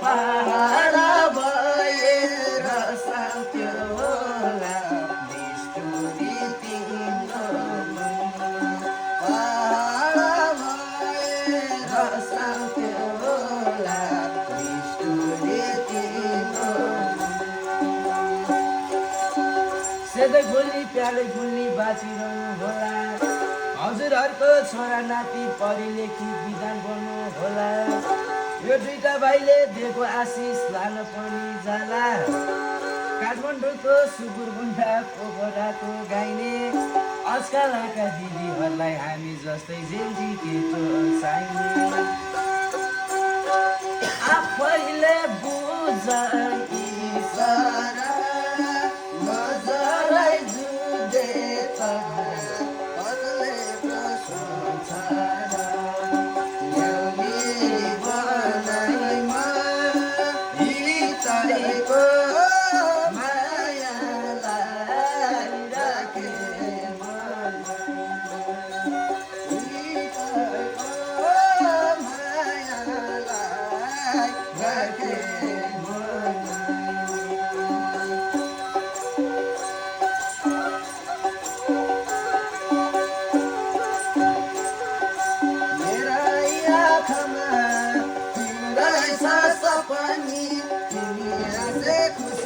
पहाड भएर साथ्यो होला निष्ठुरी तिम्रो पहाड भएर साथ्यो होला निष्ठुरी तिम्रो सेतै फुल्नी प्यालै फुल्नी बाँचिरहनु होला हजुरहरूको छोरा नाति पढी लेखी विधान गर्नु होला यो दुईटा भाइले दिएको आशिष लान पनि जाला काठमाडौँको सुकुरमुन्डा पोखराको गाइने आजकलका दिदीहरूलाई हामी जस्तै जेन्जी केटो चाहिने आफैले बुझ इसारा नजरै जुदे बदले प्रश्न छाडा ल्याउने बनाइमा हिताएको मायालाई राखे हिताएको मायालाई राखे सपनी तिमी आजै खुसी